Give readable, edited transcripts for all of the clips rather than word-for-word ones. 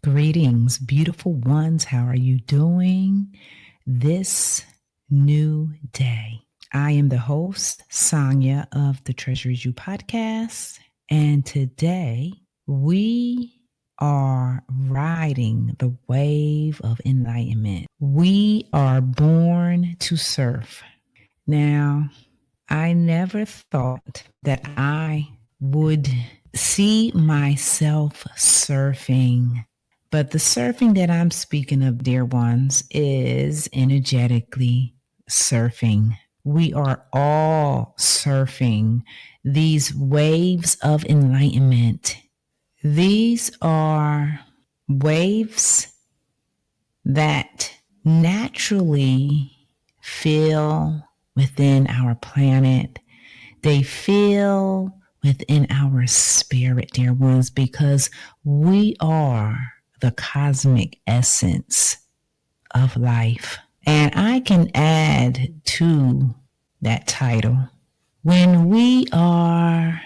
Greetings, beautiful ones. How are you doing this new day? I am the host, Sonia of the Treasure Is You podcast. And today we are riding the wave of enlightenment. We are born to surf. Now, I never thought that I would see myself surfing. But the surfing that I'm speaking of, dear ones, is energetically surfing. We are all surfing these waves of enlightenment. These are waves that naturally feel within our planet. They feel within our spirit, dear ones, because we are the cosmic essence of life. And I can add to that title. When we are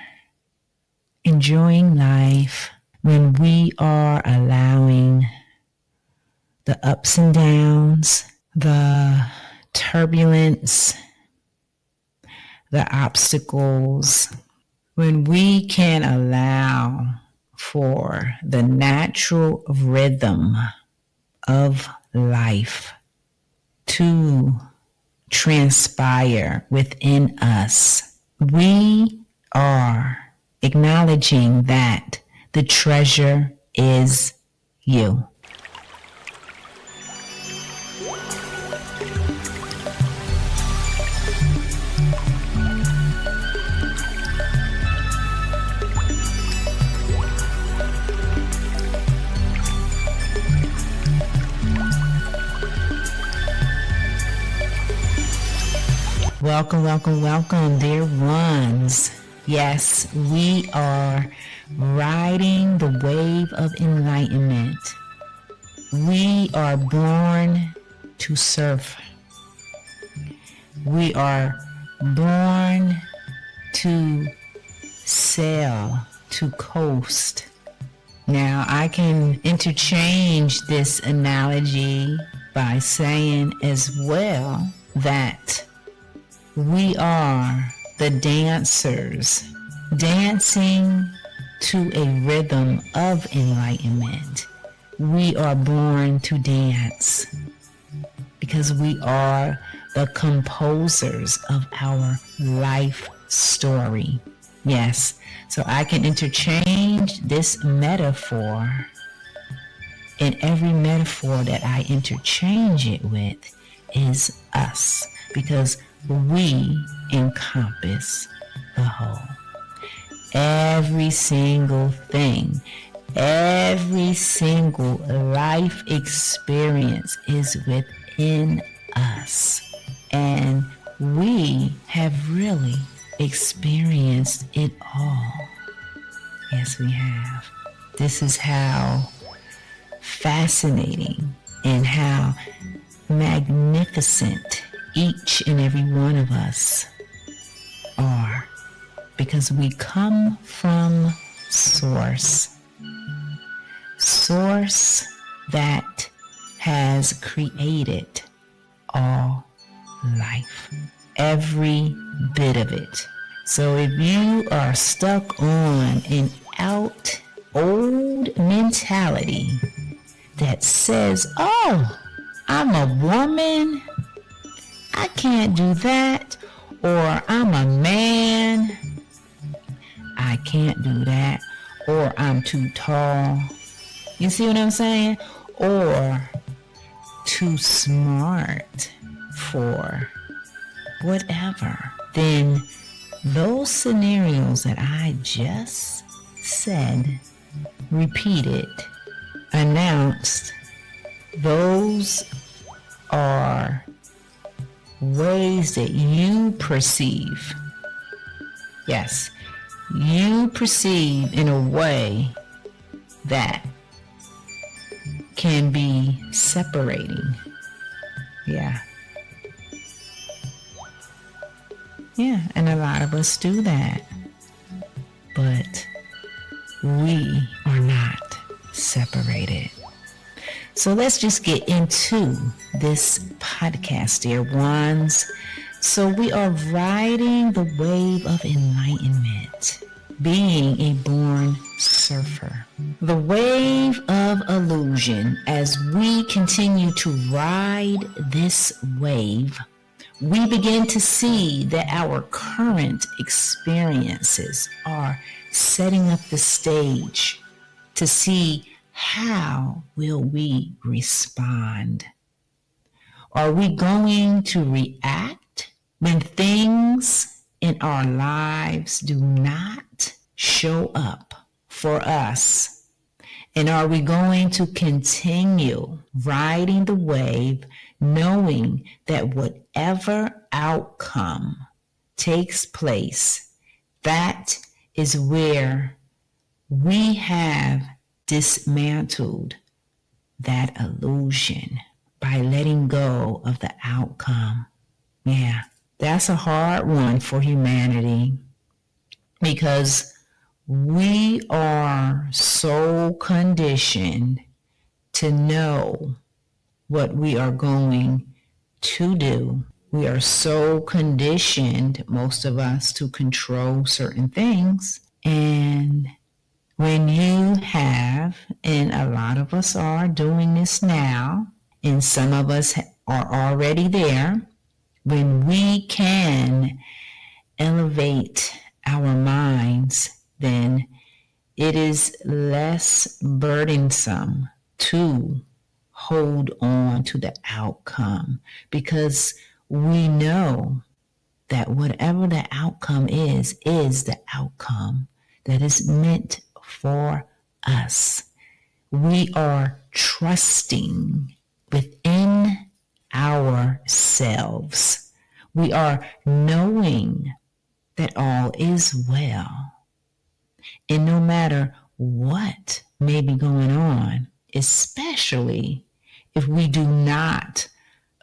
enjoying life, when we are allowing the ups and downs, the turbulence, the obstacles, when we can allow for the natural rhythm of life to transpire within us, we are acknowledging that the treasure is you. Welcome, welcome, welcome, dear ones. Yes, we are riding the wave of enlightenment. We are born to surf. We are born to sail, to coast. Now, I can interchange this analogy by saying as well that we are the dancers dancing to a rhythm of enlightenment. We are born to dance because we are the composers of our life story. Yes, so I can interchange this metaphor, and every metaphor that I interchange it with is us, because we encompass the whole. Every single thing, every single life experience is within us. And we have really experienced it all. Yes, we have. This is how fascinating and how magnificent each and every one of us are, because we come from source that has created all life, every bit of it. So if you are stuck on an old mentality that says, oh, I'm a woman, I can't do that, or I'm a man, I can't do that, or I'm too tall. You see what I'm saying? Or too smart for whatever. Then those scenarios that I just said, repeated, announced, those are ways that you perceive. Yes, you perceive in a way that can be separating. Yeah, and a lot of us do that. But we are not separated. So let's just get into this podcast, dear ones. So we are riding the wave of enlightenment, being a born surfer. The wave of illusion. As we continue to ride this wave, we begin to see that our current experiences are setting up the stage to see how will we respond. Are we going to react when things in our lives do not show up for us? And are we going to continue riding the wave, knowing that whatever outcome takes place, that is where we have dismantled that illusion by letting go of the outcome? Yeah, that's a hard one for humanity, because we are so conditioned to know what we are going to do. We are so conditioned, most of us, to control certain things. And when you have, and a lot of us are doing this now, and some of us are already there, when we can elevate our minds, then it is less burdensome to hold on to the outcome, because we know that whatever the outcome is the outcome that is meant for us. We are trusting within ourselves. We are knowing that all is well. And no matter what may be going on, especially if we do not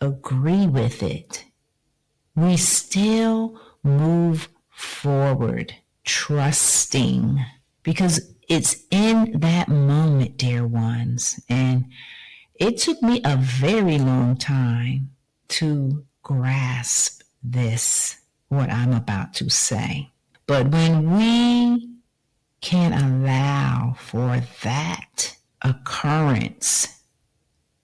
agree with it, we still move forward, trusting, because it's in that moment, dear ones. And it took me a very long time to grasp this, what I'm about to say. But when we can allow for that occurrence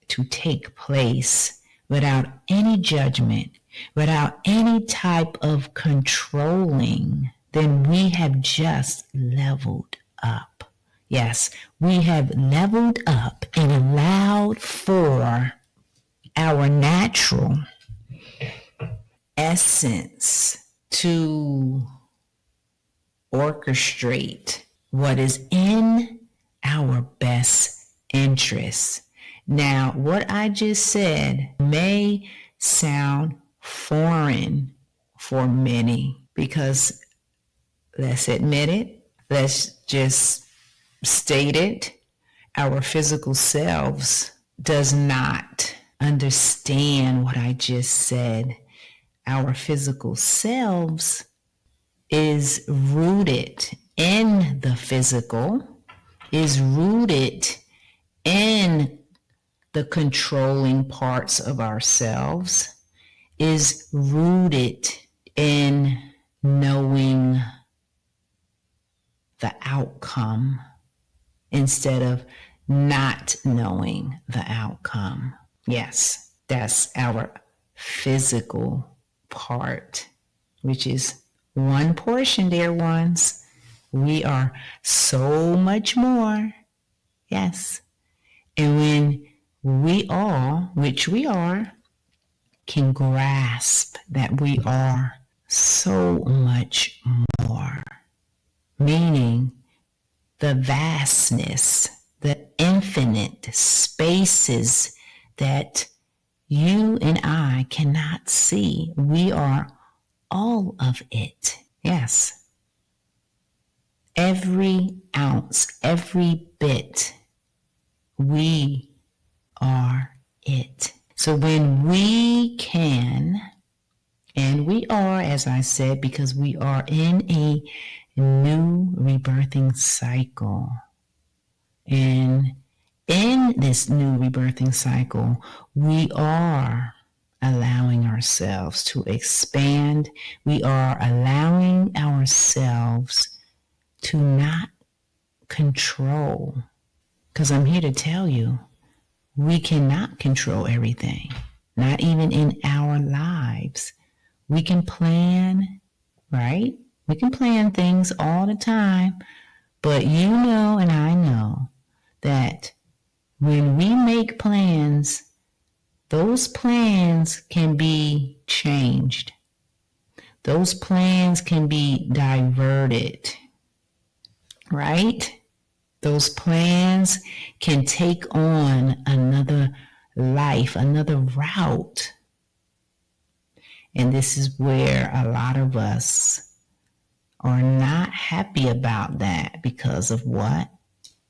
to take place without any judgment, without any type of controlling, then we have just leveled up. Yes, we have leveled up and allowed for our natural essence to orchestrate what is in our best interest. Now, what I just said may sound foreign for many, because let's admit it, let's just state it, our physical selves does not understand what I just said. Our physical selves is rooted in the physical, is rooted in the controlling parts of ourselves, is rooted in knowing the outcome instead of not knowing the outcome. Yes, that's our physical part, which is one portion, dear ones. We are so much more. Yes. And when we all, which we are, can grasp that we are so much more, meaning the vastness, the infinite spaces that you and I cannot see. We are all of it. Yes. Every ounce, every bit, we are it. So when we can, and we are, as I said, because we are in a new rebirthing cycle. And in this new rebirthing cycle, we are allowing ourselves to expand. We are allowing ourselves to not control. Because I'm here to tell you, we cannot control everything, not even in our lives. We can plan, right? We can plan things all the time, but you know and I know that when we make plans, those plans can be changed. Those plans can be diverted, right? Those plans can take on another life, another route. And this is where a lot of us are not happy about that because of what?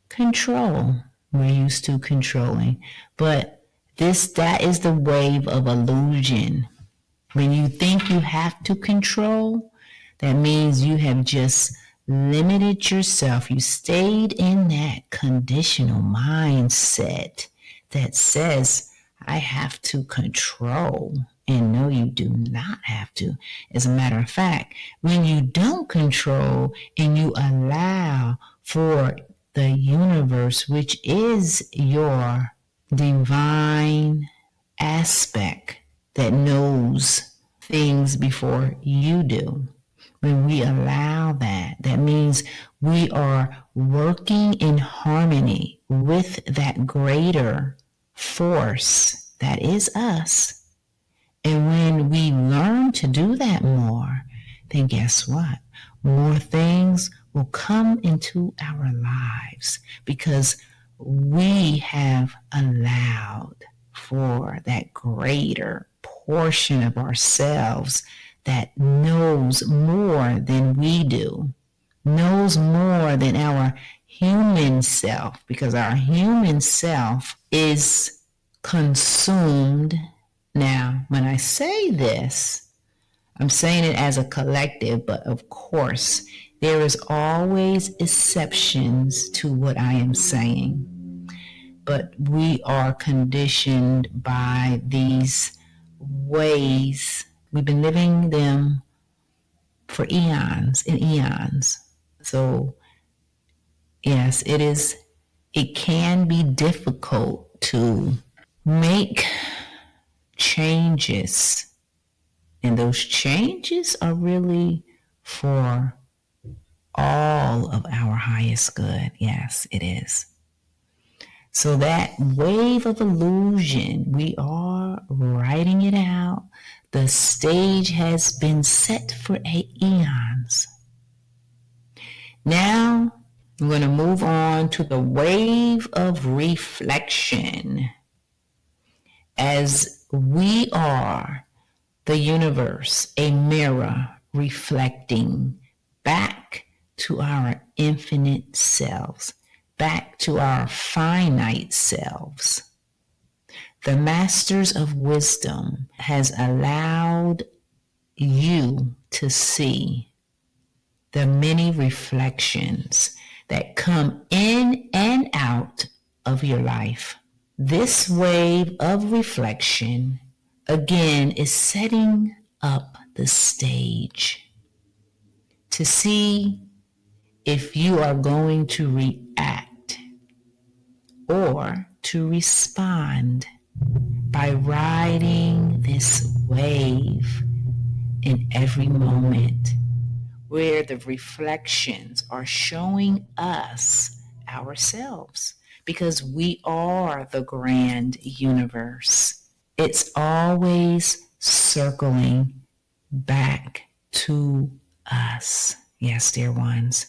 Control. We're used to controlling. But that is the wave of illusion. When you think you have to control, that means you have just limited yourself. You stayed in that conditional mindset that says, I have to control. And no, you do not have to. As a matter of fact, when you don't control and you allow for the universe, which is your divine aspect that knows things before you do. When we allow that, that means we are working in harmony with that greater force that is us. And when we learn to do that more, then guess what? More things will come into our lives because we have allowed for that greater portion of ourselves that knows more than we do, knows more than our human self, because our human self is consumed. Now, when I say this, I'm saying it as a collective, but of course, there is always exceptions to what I am saying. But we are conditioned by these ways. We've been living them for eons and eons. So, yes, it can be difficult to make changes. And those changes are really for all of our highest good. Yes, it is. So that wave of illusion, we are writing it out. The stage has been set for eons. Now, we're going to move on to the wave of reflection. As we are the universe, a mirror reflecting back to our infinite selves, back to our finite selves. The Masters of Wisdom has allowed you to see the many reflections that come in and out of your life. This wave of reflection, again, is setting up the stage to see if you are going to react or to respond by riding this wave in every moment where the reflections are showing us ourselves, because we are the grand universe. It's always circling back to us. Yes, dear ones.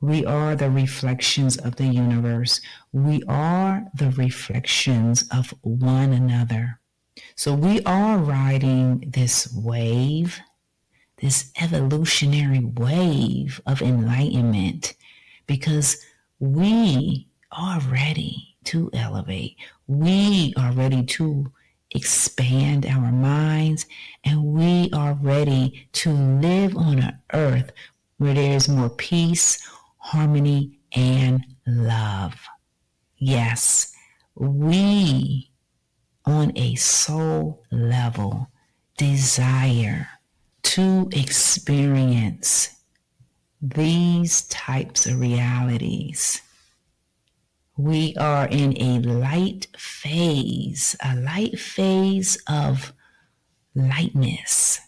We are the reflections of the universe. We are the reflections of one another. So we are riding this wave, this evolutionary wave of enlightenment, because we are ready to elevate. We are ready to expand our minds, and we are ready to live on an earth where there is more peace, harmony, and love. Yes, we on a soul level desire to experience these types of realities. We are in a light phase of lightness.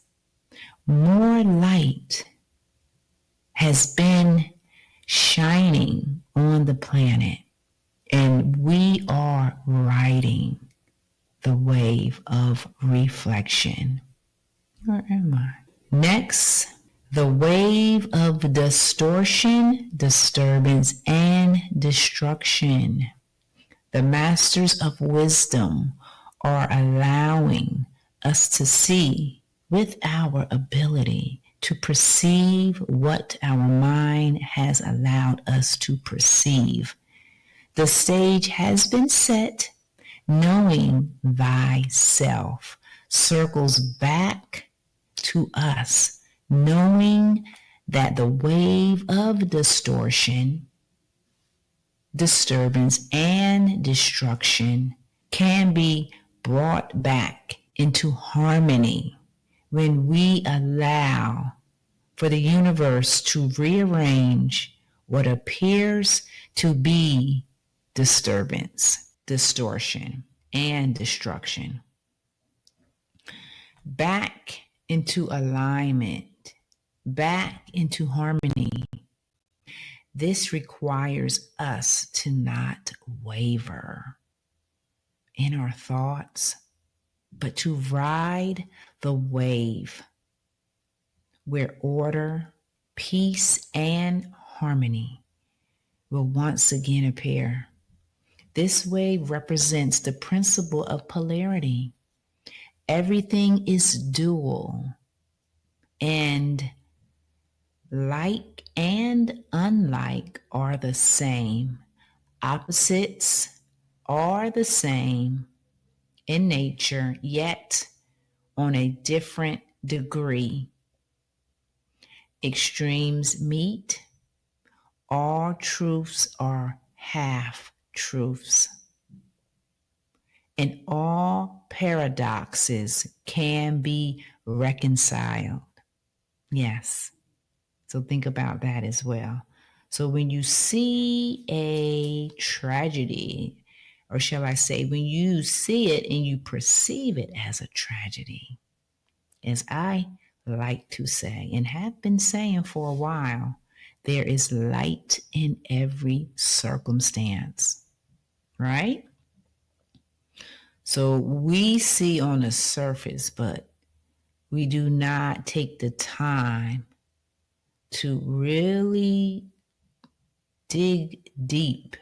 More light has been shining on the planet, and we are riding the wave of reflection. Where am I? Next, the wave of distortion, disturbance, and destruction. The masters of wisdom are allowing us to see with our ability to perceive what our mind has allowed us to perceive. The stage has been set. Knowing thyself circles back to us, knowing that the wave of distortion, disturbance, and destruction can be brought back into harmony when we allow for the universe to rearrange what appears to be disturbance, distortion, and destruction back into alignment, back into harmony. This requires us to not waver in our thoughts, but to ride the wave where order, peace, and harmony will once again appear. This wave represents the principle of polarity. Everything is dual, and like and unlike are the same. Opposites are the same in nature, yet on a different degree. Extremes meet. All truths are half truths. And all paradoxes can be reconciled. Yes. So think about that as well. So when you see a tragedy, or shall I say, when you see it and you perceive it as a tragedy, as I like to say and have been saying for a while, there is light in every circumstance, right? So we see on the surface, but we do not take the time to really dig deep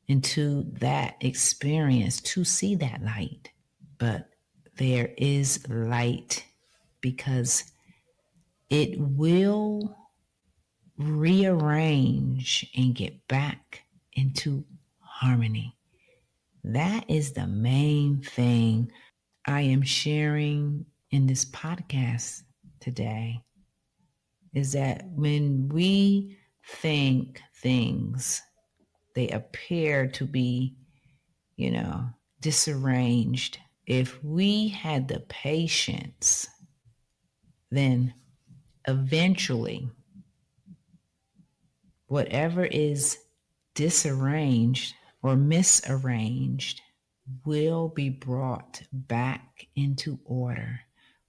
into that experience to see that light. But there is light because it will rearrange and get back into harmony. That is the main thing I am sharing in this podcast today, is that when we think things, they appear to be, disarranged. If we had the patience, then eventually whatever is disarranged or misarranged will be brought back into order,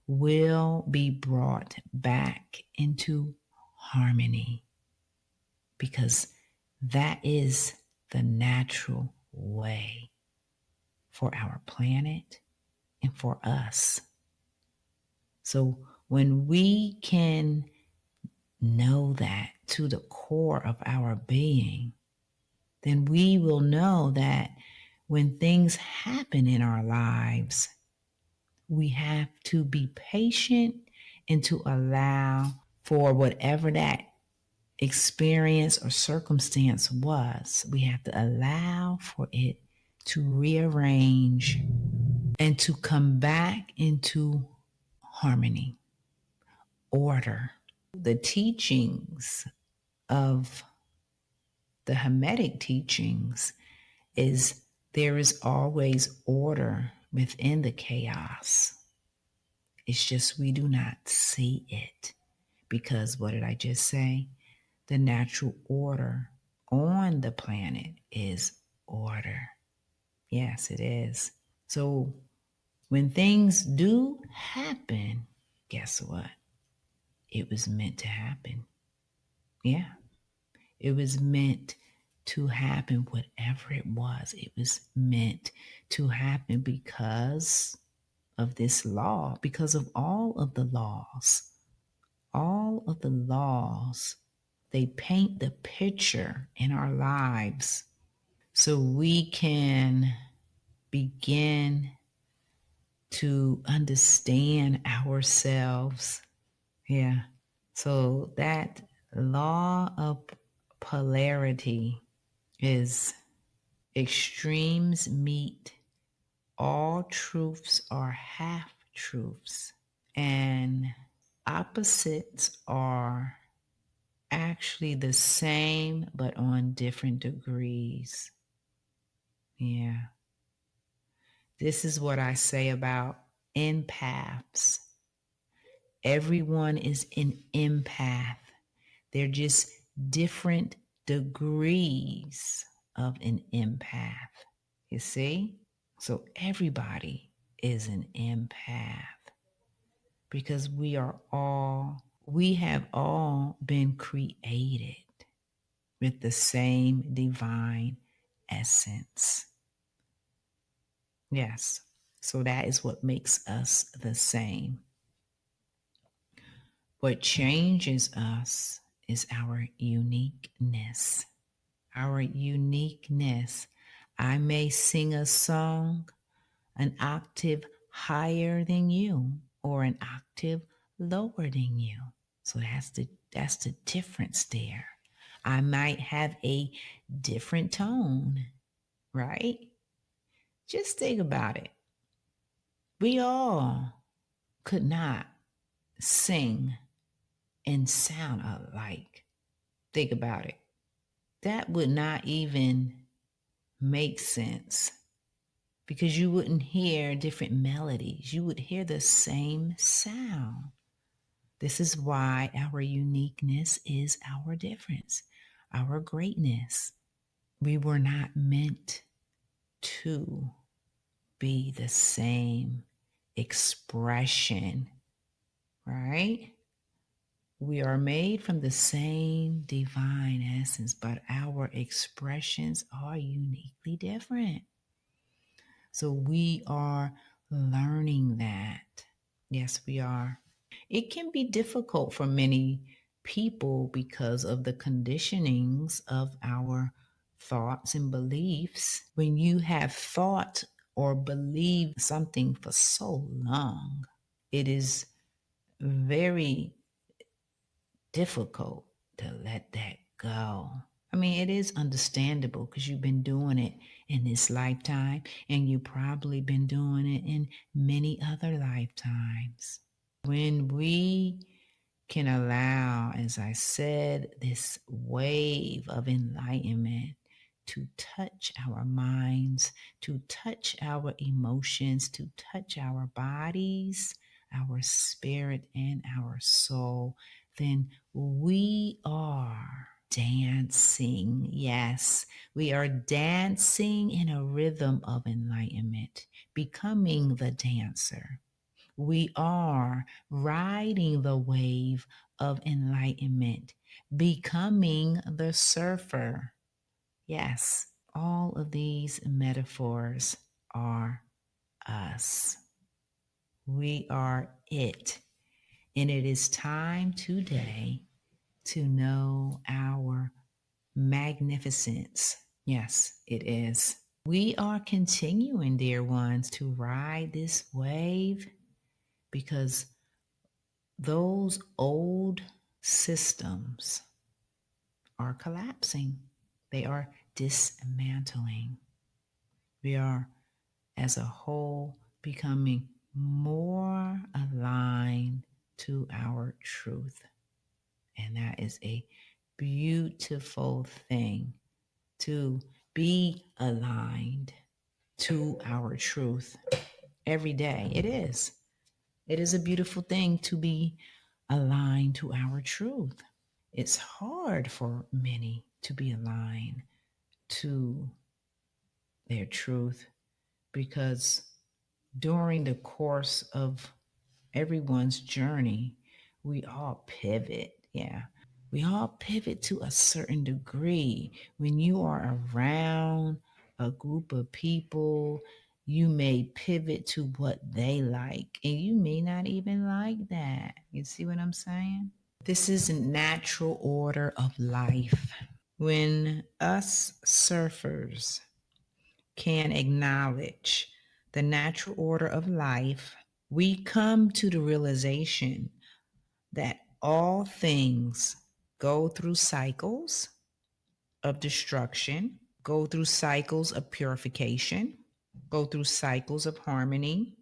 will be brought back into harmony, because that is the natural way for our planet and for us. So when we can know that to the core of our being, then we will know that when things happen in our lives, we have to be patient and to allow for whatever that experience or circumstance was. We have to allow for it to rearrange and to come back into harmony, order. The teachings of the Hermetic teachings is there is always order within the chaos. It's just we do not see it because what did I just say? The natural order on the planet is order. Yes, it is. So when things do happen, guess what? It was meant to happen. Yeah. It was meant to happen, whatever it was. It was meant to happen because of this law, because of all of the laws. All of the laws, they paint the picture in our lives so we can begin to understand ourselves. Yeah. So that law of polarity is extremes meet, all truths are half truths, and opposites are actually the same but on different degrees. Yeah. This is what I say about empaths. Everyone is an empath. They're just different degrees of an empath. You see? So everybody is an empath because we have all been created with the same divine essence. Yes. So that is what makes us the same. What changes us is our uniqueness. Our uniqueness. I may sing a song an octave higher than you or an octave lower than you. So that's the difference there. I might have a different tone, right? Just think about it. We all could not sing and sound alike. Think about it. That would not even make sense because you wouldn't hear different melodies. You would hear the same sound. This is why our uniqueness is our difference, our greatness. We were not meant to be the same expression, right? We are made from the same divine essence, but our expressions are uniquely different. So we are learning that. Yes, we are. It can be difficult for many people because of the conditionings of our thoughts and beliefs. When you have thought or believed something for so long, it is very difficult to let that go. I mean, it is understandable because you've been doing it in this lifetime and you probably been doing it in many other lifetimes. When we can allow, as I said, this wave of enlightenment to touch our minds, to touch our emotions, to touch our bodies, our spirit, and our soul, then we are dancing. Yes, we are dancing in a rhythm of enlightenment, becoming the dancer. We are riding the wave of enlightenment, becoming the surfer. Yes, all of these metaphors are us. We are it. And it is time today to know our magnificence. Yes, it is. We are continuing, dear ones, to ride this wave because those old systems are collapsing. They are dismantling. We are, as a whole, becoming more aligned to our truth. And that is a beautiful thing to be aligned to our truth every day. It is. It is a beautiful thing to be aligned to our truth. It's hard for many to be aligned to their truth because during the course of everyone's journey, we all pivot. Yeah. We all pivot to a certain degree. When you are around a group of people, you may pivot to what they like, and you may not even like that. You see what I'm saying? This is a natural order of life. When us surfers can acknowledge the natural order of life, we come to the realization that all things go through cycles of destruction, go through cycles of purification, go through cycles of harmony,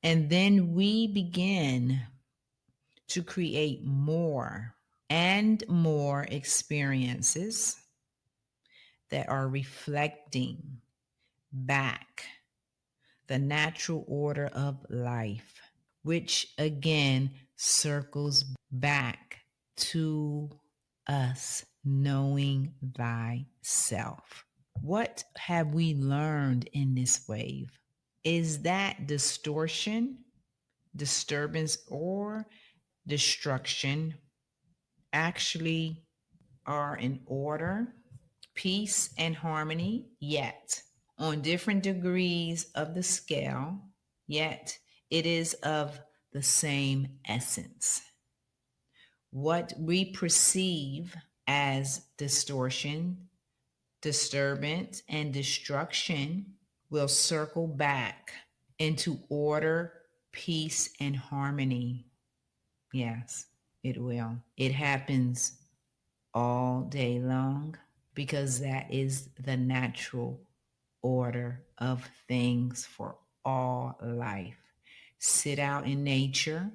and then we begin to create more and more experiences that are reflecting back the natural order of life, which again circles back to us knowing thyself. What have we learned in this wave? Is that distortion, disturbance, or destruction actually are in order, peace, and harmony, yet on different degrees of the scale, yet it is of the same essence. What we perceive as distortion, disturbance, and destruction will circle back into order, peace, and harmony. Yes, it will. It happens all day long because that is the natural order of things for all life. Sit out in nature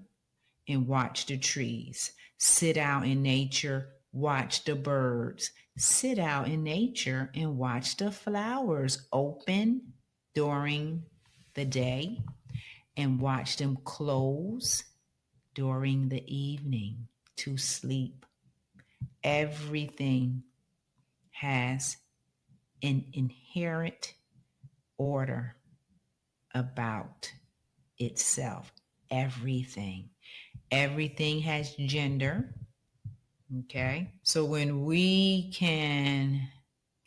and watch the trees. Sit out in nature, watch the birds. Sit out in nature and watch the flowers open during the day and watch them close during the evening to sleep. Everything has an inherent order about itself. Everything. Everything has gender. Okay. So when we can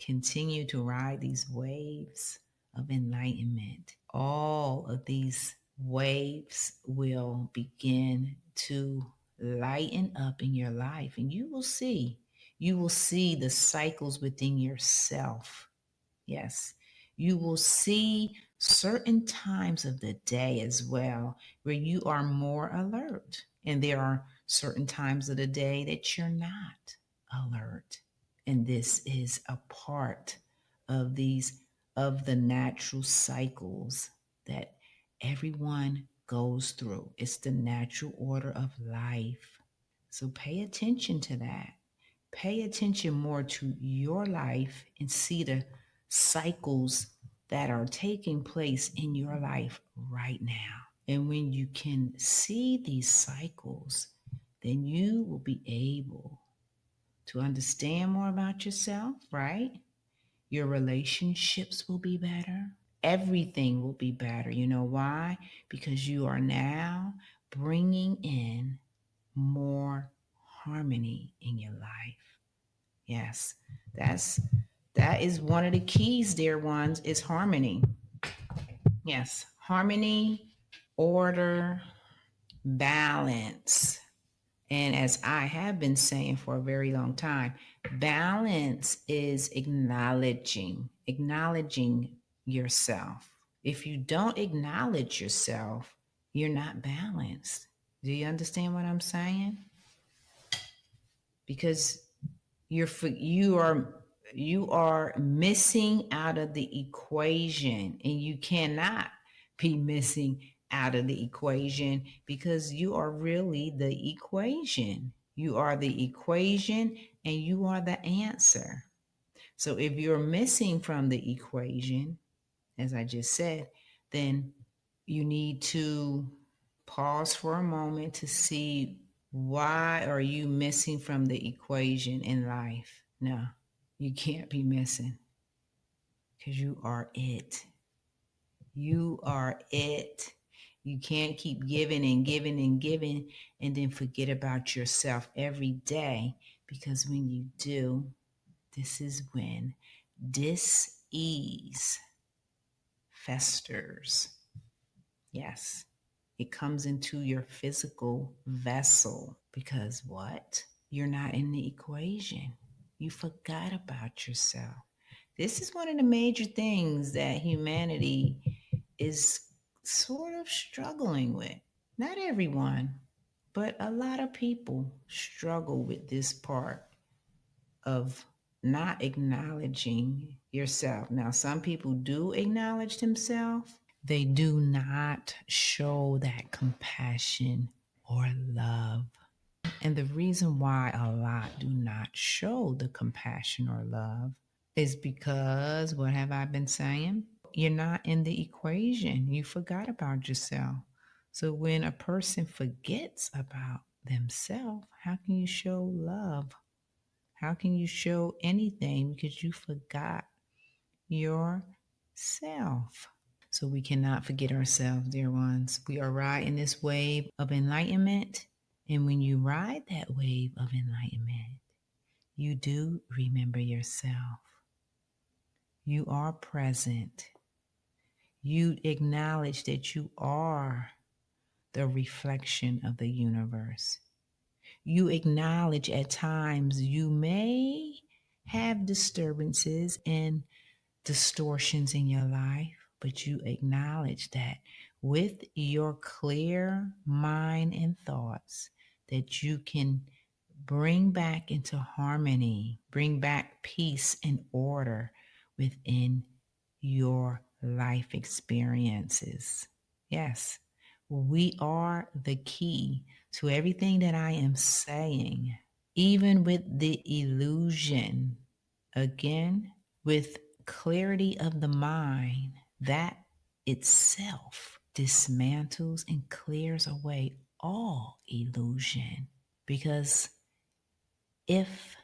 continue to ride these waves of enlightenment, all of these waves will begin to lighten up in your life, and you will see the cycles within yourself. Yes, you will see certain times of the day as well where you are more alert, and there are certain times of the day that you're not alert. And this is a part of the natural cycles that everyone goes through. It's the natural order of life. So pay attention to that. Pay attention more to your life and see the cycles that are taking place in your life right now. And when you can see these cycles, then you will be able to understand more about yourself, right? Your relationships will be better. Everything will be better. You know why? Because you are now bringing in more harmony in your life. Yes, that is one of the keys, dear ones, is harmony. Yes, harmony, order, balance. And as I have been saying for a very long time, balance is acknowledging yourself. If you don't acknowledge yourself, you're not balanced. Do you understand what I'm saying? Because you are missing out of the equation, and you cannot be missing out of the equation because you are really the equation. You are the equation and you are the answer. So if you're missing from the equation, as I just said, then you need to pause for a moment to see, why are you missing from the equation in life? No, you can't be missing, because you are it. You are it. You can't keep giving and giving and giving and then forget about yourself every day, because when you do, this is when dis-ease festers. Yes, it comes into your physical vessel, because what? You're not in the equation. You forgot about yourself. This is one of the major things that humanity is sort of struggling with. Not everyone, but a lot of people struggle with this part of not acknowledging yourself. Now, some people do acknowledge themselves. They do not show that compassion or love. And the reason why a lot do not show the compassion or love is because, what have I been saying? You're not in the equation. You forgot about yourself. So when a person forgets about themselves, how can you show love? How can you show anything? Because you forgot yourself. So we cannot forget ourselves, dear ones. We are riding this wave of enlightenment. And when you ride that wave of enlightenment, you do remember yourself. You are present. You acknowledge that you are the reflection of the universe. You acknowledge at times you may have disturbances and distortions in your life, but you acknowledge that with your clear mind and thoughts, that you can bring back into harmony, bring back peace and order within your life experiences. Yes, we are the key to everything that I am saying, even with the illusion. Again, with clarity of the mind, that itself dismantles and clears away all illusion. Because if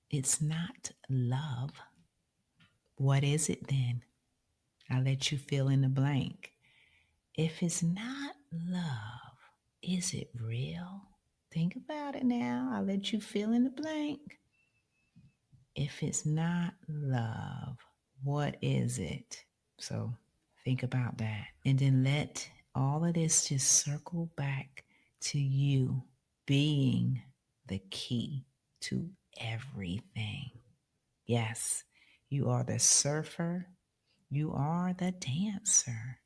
it's not love, what is it then? I'll let you fill in the blank. If it's not love, is it real? Think about it now. I'll let you fill in the blank. If it's not love, what is it? So think about that. And then let all of this just circle back to you being the key to everything. Yes, you are the surfer. You are the dancer.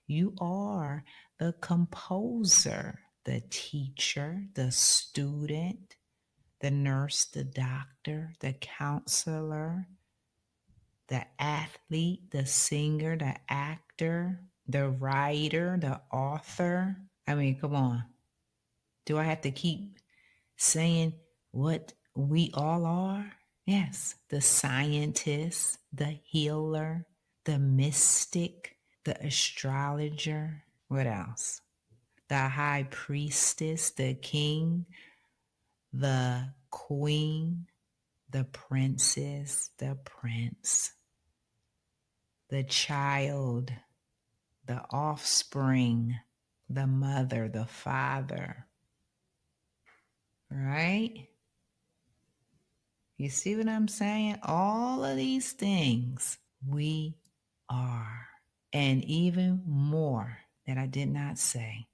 You are the composer, the teacher, the student, the nurse, the doctor, the counselor, the athlete, the singer, the actor, the writer, the author. I mean, come on. Do I have to keep saying what we all are? Yes, the scientist, the healer, the mystic, the astrologer. What else? The high priestess, the king, the queen, the princess, the prince, the child, the offspring, the mother, the father. Right? You see what I'm saying? All of these things we are. And even more that I did not say,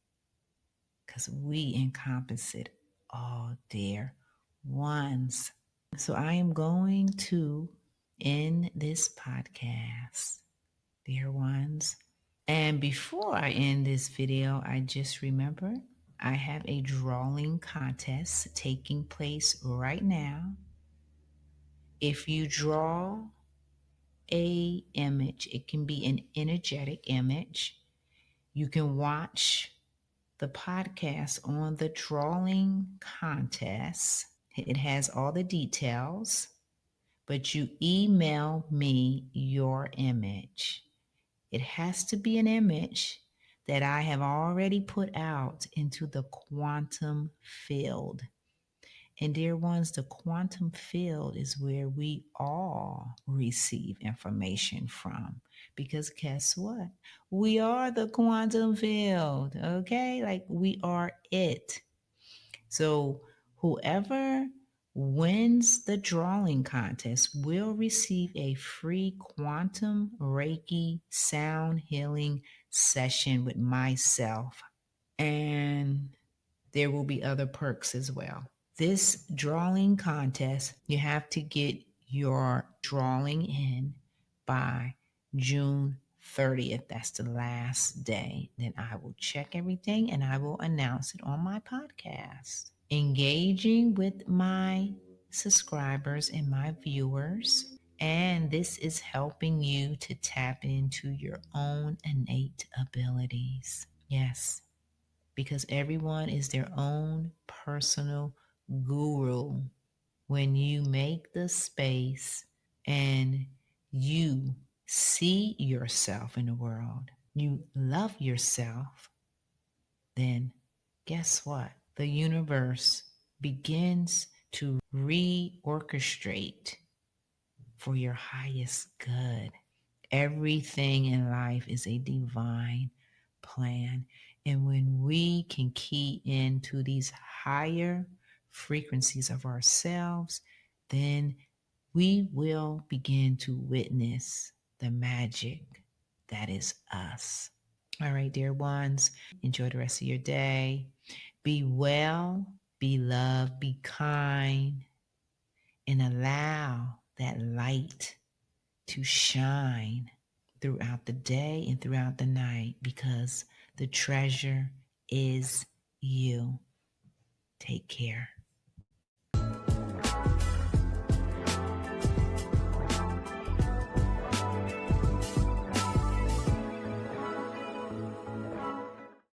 because we encompass it all, dear ones. So I am going to end this podcast, dear ones. And before I end this video, I just remember I have a drawing contest taking place right now. If you draw a image, it can be an energetic image. You can watch the podcast on the drawing contest. It has all the details. but you email me your image. It has to be an image that I have already put out into the quantum field. And dear ones, the quantum field is where we all receive information from. Because guess what? We are the quantum field, okay? Like we are it. So whoever wins the drawing contest will receive a free Quantum Reiki Sound Healing session with myself. And there will be other perks as well. This drawing contest, you have to get your drawing in by June 30th. That's the last day. Then I will check everything and I will announce it on my podcast. Engaging with my subscribers and my viewers. And this is helping you to tap into your own innate abilities. Yes, because everyone is their own personal guru. When you make the space and you see yourself in the world, you love yourself, then guess what? The universe begins to reorchestrate for your highest good. Everything in life is a divine plan. And when we can key into these higher frequencies of ourselves, then we will begin to witness the magic that is us. All right, dear ones, enjoy the rest of your day. Be well, be loved, be kind, and allow that light to shine throughout the day and throughout the night, because the treasure is you. Take care.